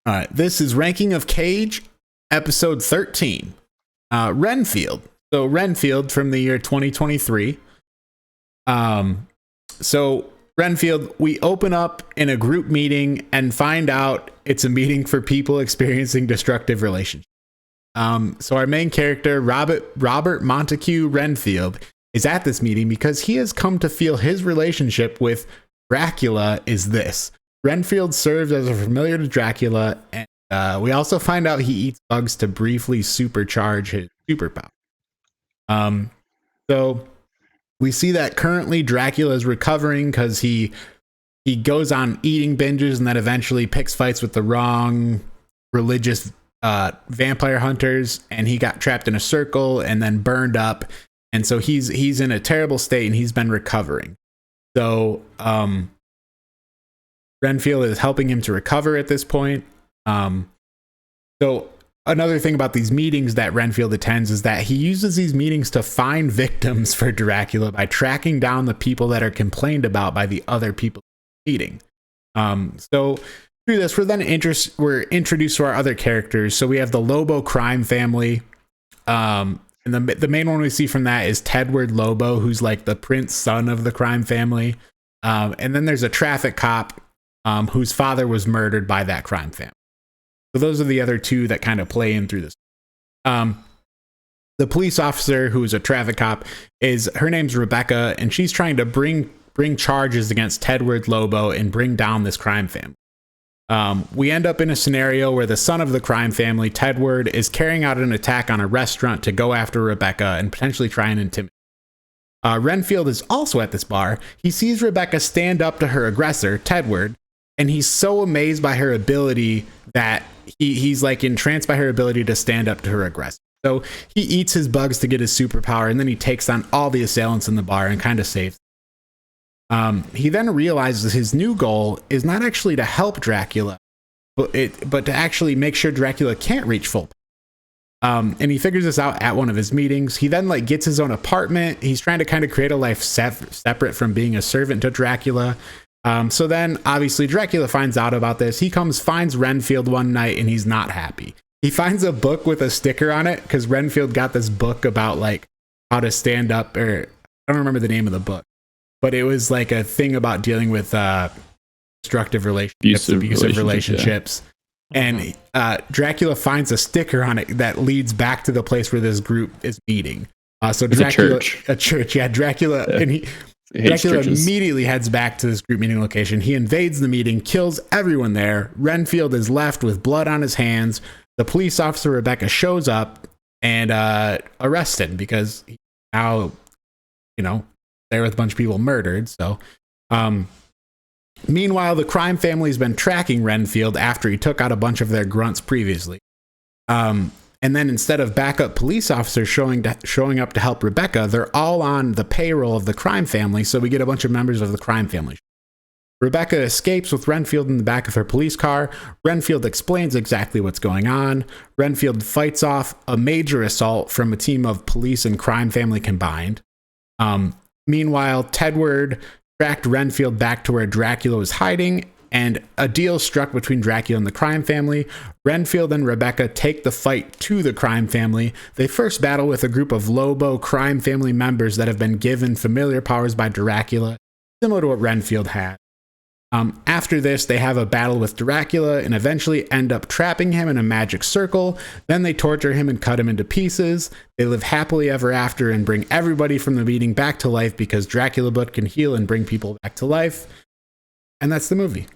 All right, this is Ranking of Cage, episode 13. Renfield. So Renfield from the year 2023. So Renfield, we open up in a group meeting and find out it's a meeting for people experiencing destructive relationships. So our main character, Robert Montague Renfield, is at this meeting because he has come to feel his relationship with Dracula is this. Renfield serves as a familiar to Dracula, and we also find out he eats bugs to briefly supercharge his superpower. So we see that currently Dracula is recovering because he goes on eating binges and then eventually picks fights with the wrong religious vampire hunters, and he got trapped in a circle and then burned up, and so he's in a terrible state and he's been recovering. So Renfield is helping him to recover at this point. So another thing about these meetings that Renfield attends is that he uses these meetings to find victims for Dracula by tracking down the people that are complained about by the other people meeting. So through this, we're introduced to our other characters. So we have the Lobo crime family. And the main one we see from that is Tedward Lobo, who's like the prince son of the crime family. And then there's a traffic cop whose father was murdered by that crime family. So those are the other two that kind of play in through this. The police officer, who is a traffic cop, her name's Rebecca, and she's trying to bring charges against Tedward Lobo and bring down this crime family. We end up in a scenario where the son of the crime family, Tedward, is carrying out an attack on a restaurant to go after Rebecca and potentially try and intimidate. Renfield is also at this bar. He sees Rebecca stand up to her aggressor, Tedward, and he's so amazed by her ability that he's like entranced by her ability to stand up to her aggressor. So he eats his bugs to get his superpower, and then he takes on all the assailants in the bar and kind of saves them. He then realizes his new goal is not actually to help Dracula, but to actually make sure Dracula can't reach full power. And he figures this out at one of his meetings. He then gets his own apartment. He's trying to kind of create a life separate from being a servant to Dracula. So then obviously Dracula finds out about this. He finds Renfield one night, and he's not happy. He finds a book with a sticker on it because Renfield got this book about how to stand up, or I don't remember the name of the book, but it was like a thing about dealing with destructive relationships, abusive relationships. Yeah. And Dracula finds a sticker on it that leads back to the place where this group is meeting. So Dracula, a church, yeah, Dracula, yeah. And Dracula immediately heads back to this group meeting location. He invades the meeting, kills everyone there. Renfield is left with blood on his hands. The police officer, Rebecca, shows up and arrests him because now, there with a bunch of people murdered. So, meanwhile, the crime family's been tracking Renfield after he took out a bunch of their grunts previously. And then instead of backup police officers showing up to help Rebecca, they're all on the payroll of the crime family, so we get a bunch of members of the crime family. Rebecca escapes with Renfield in the back of her police car. Renfield explains exactly what's going on. Renfield fights off a major assault from a team of police and crime family combined. Meanwhile, Tedward tracked Renfield back to where Dracula was hiding, and a deal struck between Dracula and the crime family. Renfield and Rebecca take the fight to the crime family. They first battle with a group of Lobo crime family members that have been given familiar powers by Dracula, similar to what Renfield had. After this, they have a battle with Dracula and eventually end up trapping him in a magic circle. Then they torture him and cut him into pieces. They live happily ever after and bring everybody from the meeting back to life because Dracula blood can heal and bring people back to life. And that's the movie.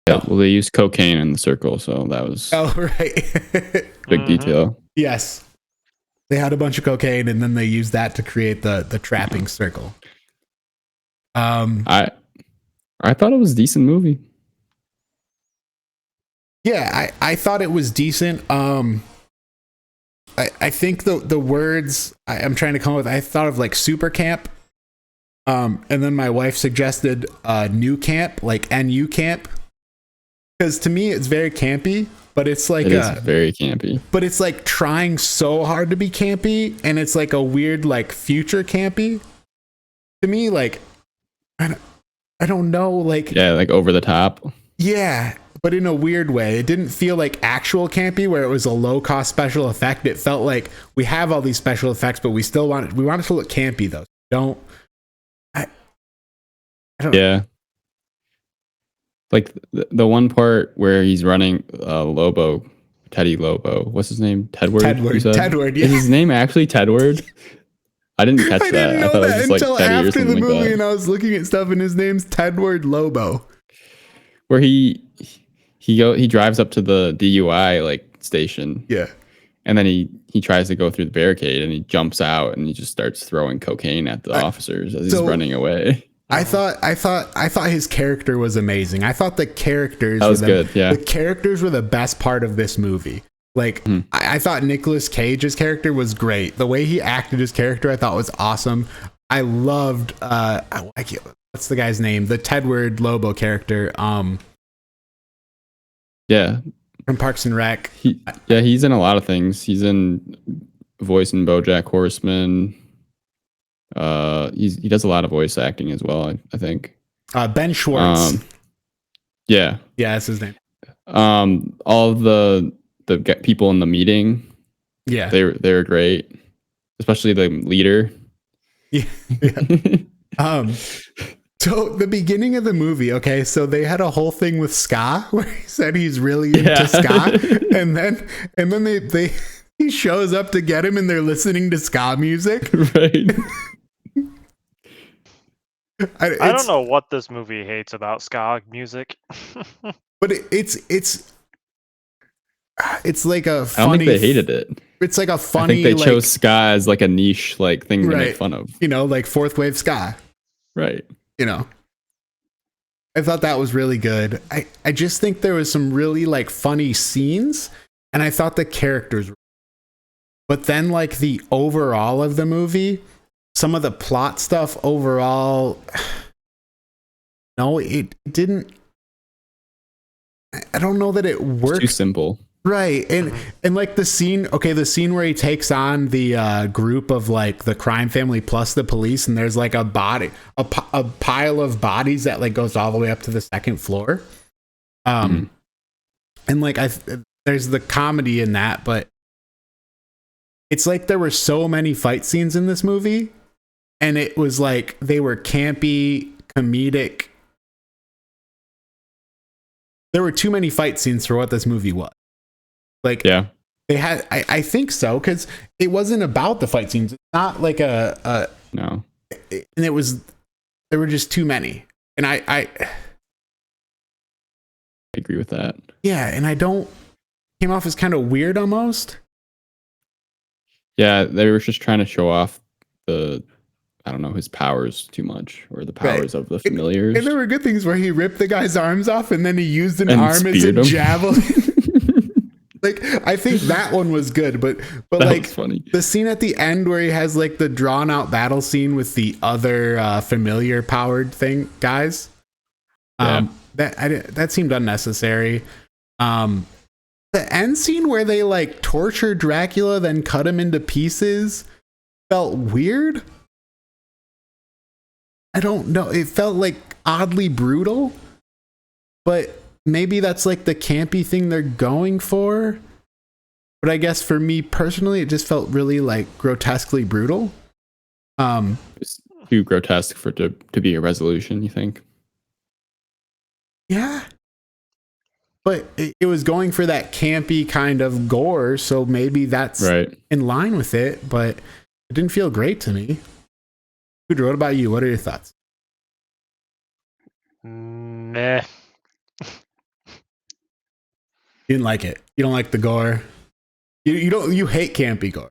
Yeah, well, they used cocaine in the circle, so that was right. Big detail. Yes. They had a bunch of cocaine, and then they used that to create the trapping circle. I thought it was a decent movie. Yeah, I thought it was decent. I think the words I'm trying to come up with, I thought of super camp. And then my wife suggested new camp, like NU camp. Because to me, it's very campy, but it's very campy. But it's trying so hard to be campy, and it's a weird future campy. To me, I don't know, over the top. Yeah, but in a weird way. It didn't feel like actual campy where it was a low cost special effect. It felt like we have all these special effects, but we want it to look campy though. I don't Yeah. Like the one part where he's running Lobo, Teddy Lobo. What's his name? Tedward? Tedward, yeah. Is his name actually Tedward? I didn't catch that. Didn't know I thought that it was just until like Teddy or after something the movie, like that. and I was looking at stuff, and his name's Tedward Lobo. Where he drives up to the DUI like station. Yeah. And then he tries to go through the barricade and he jumps out and he just starts throwing cocaine at the officers as he's running away. I thought his character was amazing. I thought the characters good. Yeah. The characters were the best part of this movie. Like I thought Nicolas Cage's character was great. The way he acted his character I thought was awesome. I loved what's the guy's name? The Tedward Lobo character. Yeah. From Parks and Rec. He's in a lot of things. He's in voice in BoJack Horseman. He does a lot of voice acting as well, I think. Ben Schwartz. Yeah, that's his name. All of the people in the meeting. Yeah, they were great, especially the leader. Yeah. So the beginning of the movie, okay, so they had a whole thing with ska where he said he's really into ska, and then they he shows up to get him and they're listening to ska music. Right. I don't know what this movie hates about ska music. But it's like a funny, I don't think they hated it. It's like a funny, I think they chose ska as like a niche like thing to make fun of. You know, like fourth wave ska. Right. You know, I thought that was really good. I just think there was some really like funny scenes, and I thought the characters, but then like the overall of the movie, some of the plot stuff overall, no, it didn't. I don't know that it worked. It's too simple. Right. And like the scene where he takes on the group of like the crime family plus the police, and there's like a pile of bodies that like goes all the way up to the second floor. And like there's the comedy in that, but it's like there were so many fight scenes in this movie, and it was like they were campy, comedic. There were too many fight scenes for what this movie was. Like, yeah, they had, I think so, because it wasn't about the fight scenes. It's not like no. And there were just too many. And I agree with that. Yeah, and came off as kind of weird almost. Yeah, they were just trying to show off his powers too much, or the powers of the familiars. And there were good things where he ripped the guy's arms off and then he used an arm as a javelin. Like, I think that one was good, but like funny. The scene at the end where he has like the drawn out battle scene with the other familiar powered guys. That seemed unnecessary. The end scene where they like torture Dracula, then cut him into pieces, felt weird. I don't know. It felt like oddly brutal, but maybe that's like the campy thing they're going for. But I guess for me personally, it just felt really like grotesquely brutal. It's too grotesque to be a resolution, you think? Yeah. But it was going for that campy kind of gore, so maybe that's in line with it, but it didn't feel great to me. Pedro, what about you? What are your thoughts? Meh. You didn't like it. You don't like the gore. You hate campy gore.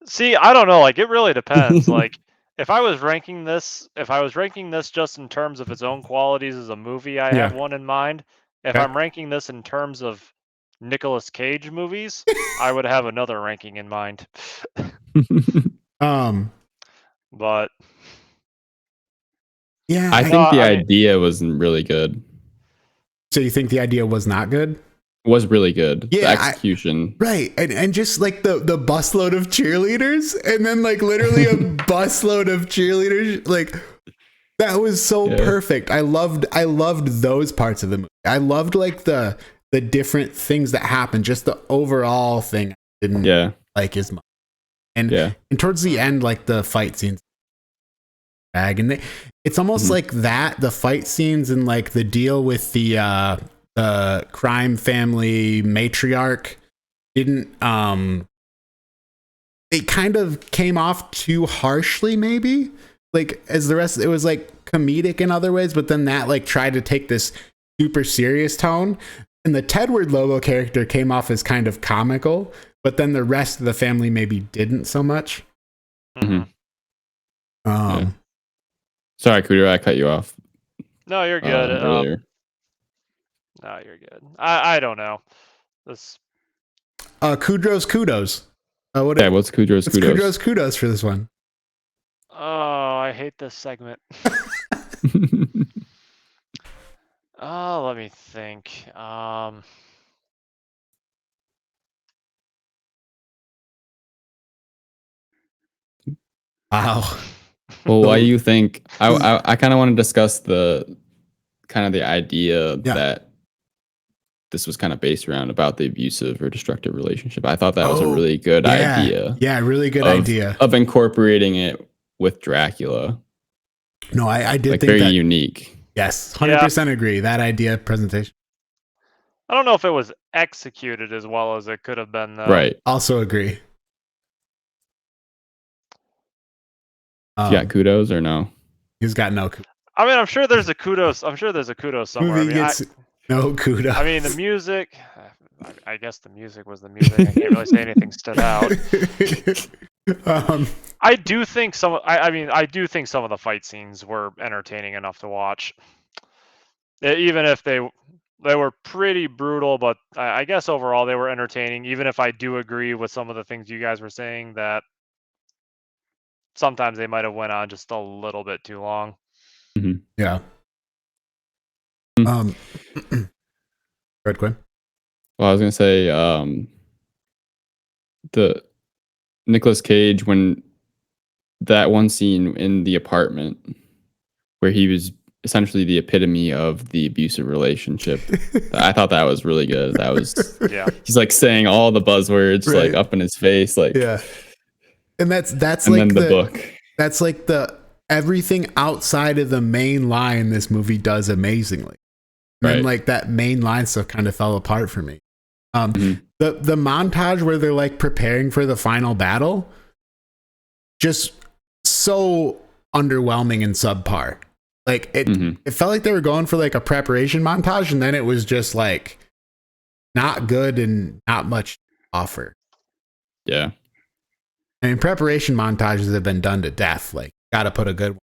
See, I don't know. Like, it really depends. Like, if I was ranking this just in terms of its own qualities as a movie, I have one in mind. If I'm ranking this in terms of Nicolas Cage movies, I would have another ranking in mind. But yeah, I think the idea wasn't really good. So you think the idea was not good? Was really good. Yeah, the execution. Right. And just like the busload of cheerleaders, and then like literally a busload of cheerleaders, like That was so perfect. I loved those parts of the movie. I loved like the different things that happened. Just the overall thing I didn't like as much. And towards the end, like the fight scenes, and it's almost like that. The fight scenes and like the deal with the crime family matriarch didn't. It kind of came off too harshly, maybe. Like as the rest, it was like comedic in other ways, but then that like tried to take this super serious tone. And the Tedward Lobo character came off as kind of comical, but then the rest of the family maybe didn't so much. Sorry, Cooter, I cut you off. No, you're good. Earlier. No, you're good. I don't know. This Kudrow's kudos. What's Kudrow's kudos? Kudrow's kudos for this one. Oh, I hate this segment. Oh, let me think. Wow. Well, why do you think? I kind of want to discuss the idea that this was kind of based around about the abusive or destructive relationship. I thought that was a really good idea. Yeah, really good idea of incorporating it with Dracula. No, I did think very that, unique. Yes, 100% agree. That idea presentation. I don't know if it was executed as well as it could have been, though. Right. Also agree. You got kudos or no? He's got no kudos. I mean, I'm sure there's a kudos. I'm sure there's a kudos somewhere. Movie gets no kudos. I mean, the music. I guess the music was the music. I can't really say anything stood out. I do think some. I do think some of the fight scenes were entertaining enough to watch, even if they were pretty brutal. But I guess overall they were entertaining. Even if I do agree with some of the things you guys were saying that sometimes they might have went on just a little bit too long. Yeah. Red Quinn. Well, I was gonna say the Nicolas Cage, when that one scene in the apartment where he was essentially the epitome of the abusive relationship. I thought that was really good. That was he's like saying all the buzzwords like up in his face, like and that's and like then the book. That's like the everything outside of the main line this movie does amazingly. And like that main line stuff kind of fell apart for me. The montage where they're like preparing for the final battle, just so underwhelming and subpar. Like it felt like they were going for like a preparation montage, and then it was just like not good and not much to offer. Yeah. I mean, preparation montages have been done to death. Like, gotta put a good one.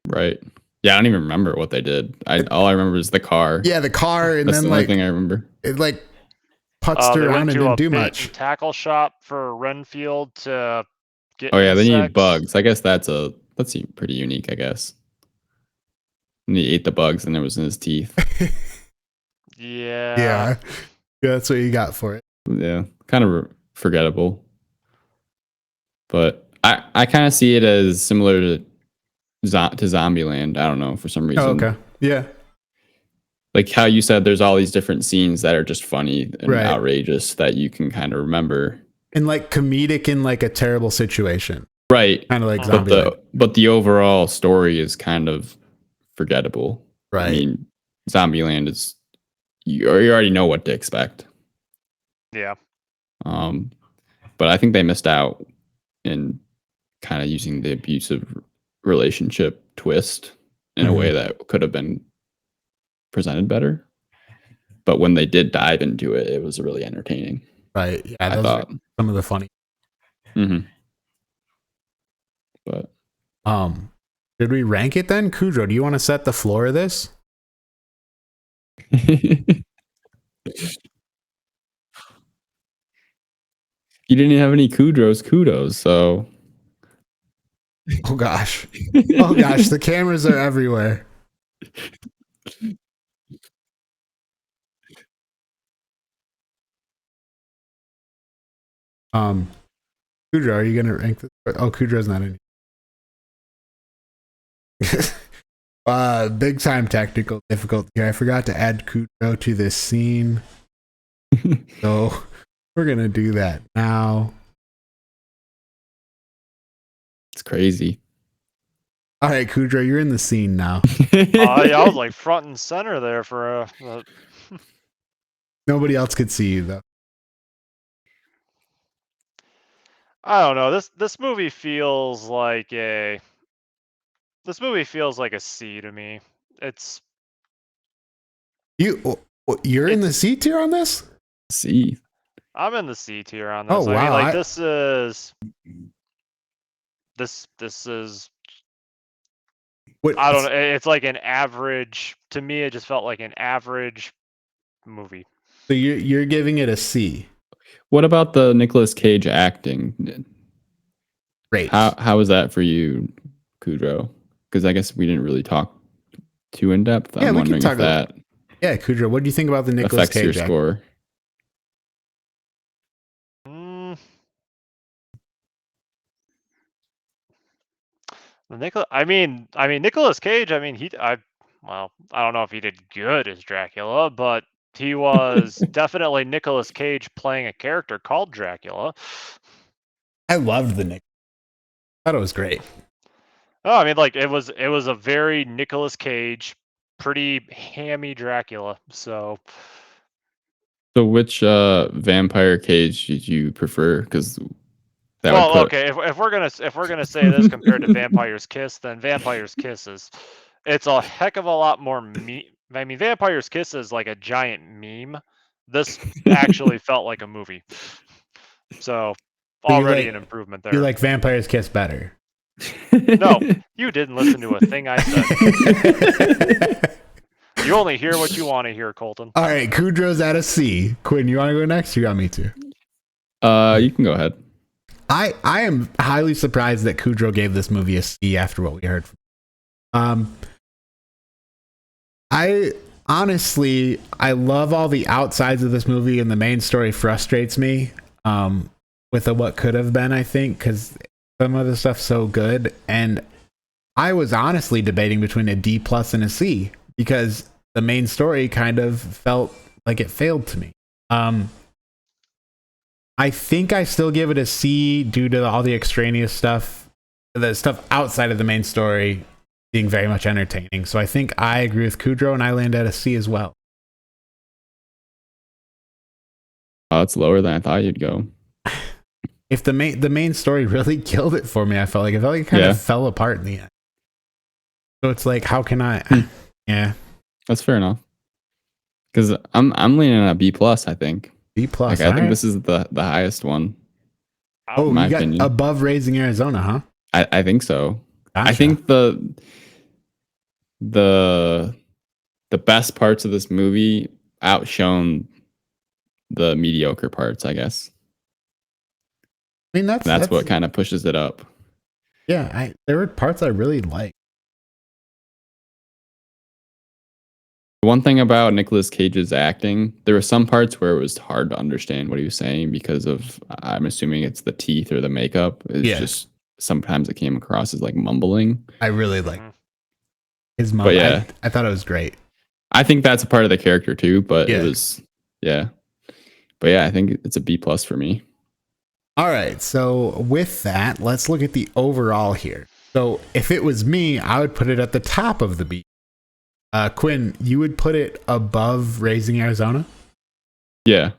Right. Yeah, I don't even remember what they did. All I remember is the car. Yeah, the car, and that's then the like only thing I remember. It like putzed around and didn't do much. Tackle shop for Renfield to get. Oh yeah, they needed bugs. I guess that's pretty unique. I guess. And he ate the bugs, and it was in his teeth. Yeah, that's what you got for it. Yeah, kind of forgettable. But I kind of see it as similar to Zombieland. I don't know, for some reason. Oh, okay. Yeah. Like how you said, there's all these different scenes that are just funny and outrageous that you can kind of remember. And like comedic in like a terrible situation. Right. Kind of like Zombieland. But the overall story is kind of forgettable. Right. I mean, Zombieland is, you already know what to expect. Yeah. But I think they missed out in kind of using the abusive relationship twist in a way that could have been presented better. But when they did dive into it, it was really entertaining. Right. Yeah, I thought some of the funny. But did we rank it then? Kudrow, do you want to set the floor of this? You didn't have any kudos, so. Oh gosh. Oh gosh, the cameras are everywhere. Kudrow, are you gonna rank this? Oh, Kudrow's not in. Big time technical difficulty here. I forgot to add Kudrow to this scene. So we're going to do that now. It's crazy. All right, Kudrow, you're in the scene now. Yeah, I was like front and center there for a Nobody else could see you though. I don't know. This movie feels like a C to me. You're in the C tier on this? See, I'm in the C tier on this. Oh, I mean, wow, like this is What, I don't know. It's like an average. To me, it just felt like an average movie. So you're giving it a C. what about the Nicolas Cage acting? Great. How was that for you, Kudrow? Because I guess we didn't really talk too in depth. Yeah, I'm we can wondering talk if that Yeah, Kudrow, what do you think about the Nicolas affects your Cage acting? score. Nicolas Cage. I mean, I don't know if he did good as Dracula, but he was definitely Nicolas Cage playing a character called Dracula. I loved the Nick. I thought it was great. Oh, I mean, like it was a very Nicolas Cage, pretty hammy Dracula. So which vampire Cage did you prefer? Because okay, if we're gonna say this compared to Vampire's Kiss, then Vampire's Kiss it's a heck of a lot more I mean, Vampire's Kiss is like a giant meme. This actually felt like a movie. So already an improvement there. You like Vampire's Kiss better? No, you didn't listen to a thing I said. You only hear what you want to hear, Colton. All right, Kudrow's at a C. Quinn, you want to go next? You got me too. You can go ahead. I am highly surprised that Kudrow gave this movie a C after what we heard from. I honestly love all the outsides of this movie, and the main story frustrates me. With what could have been, I think, because some of the stuff's so good, and I was honestly debating between a D plus and a C because the main story kind of felt like it failed to me. I think I still give it a C due to all the extraneous stuff, the stuff outside of the main story being very much entertaining. So I think I agree with Kudrow, and I land at a C as well. It's lower than I thought you'd go. If the main story really killed it for me, I felt like it kind of fell apart in the end. So it's like, how can I? Yeah, that's fair enough. Because I'm leaning on a B plus. I think B plus. Like, I think this is the highest one. Oh, you got opinion. Above Raising Arizona, huh? I think so. Gotcha. I think the best parts of this movie outshone the mediocre parts, I guess. I mean, that's what kind of pushes it up. Yeah, there were parts I really liked. One thing about Nicolas Cage's acting, there were some parts where it was hard to understand what he was saying because of, I'm assuming it's the teeth or the makeup. It's just sometimes it came across as like mumbling. I really like his mom. Yeah, I thought it was great. I think that's a part of the character too, but it was, But yeah, I think it's a B plus for me. All right, so with that, let's look at the overall here. So if it was me, I would put it at the top of the B. Quinn, you would put it above Raising Arizona? Yeah.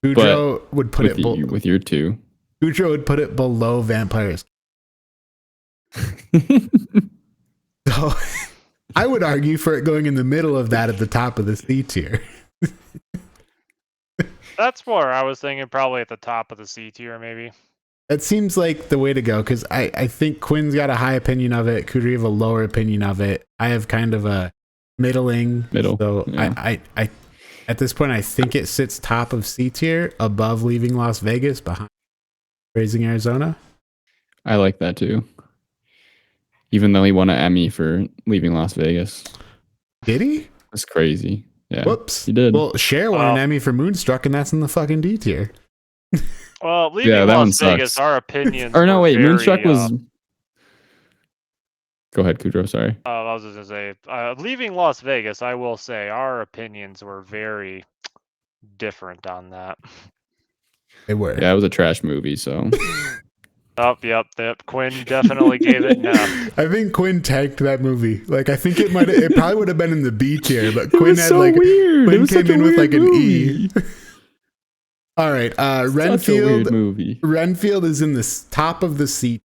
Kudrow would put it with your two. Kudrow would put it below Vampires. So I would argue for it going in the middle of that at the top of the C tier. That's where I was thinking, probably at the top of the C tier, maybe. That seems like the way to go, because I think Quinn's got a high opinion of it. Kudrow have a lower opinion of it. I have kind of a middle. So yeah. I at this point, I think it sits top of C tier, above Leaving Las Vegas, behind Raising Arizona. I like that too. Even though he won an Emmy for Leaving Las Vegas. Did he? That's crazy. Yeah. Whoops. He did. Well, Cher won an Emmy for Moonstruck, and that's in the fucking D tier. Well, Leaving Las Vegas, our opinions. Or no, wait, Moonstruck was. Go ahead, Kudrow. Sorry. I was just gonna say, leaving Las Vegas, I will say our opinions were very different on that. They were. Yeah, it was a trash movie. So. Oh, yep. Quinn definitely gave it an F. I think Quinn tanked that movie. Like, I think it probably would have been in the B tier, but It Quinn was had so like weird. Quinn It was came such a in with like weird an movie. E. All right, Such a Renfield. weird movie. Renfield is in the top of the seat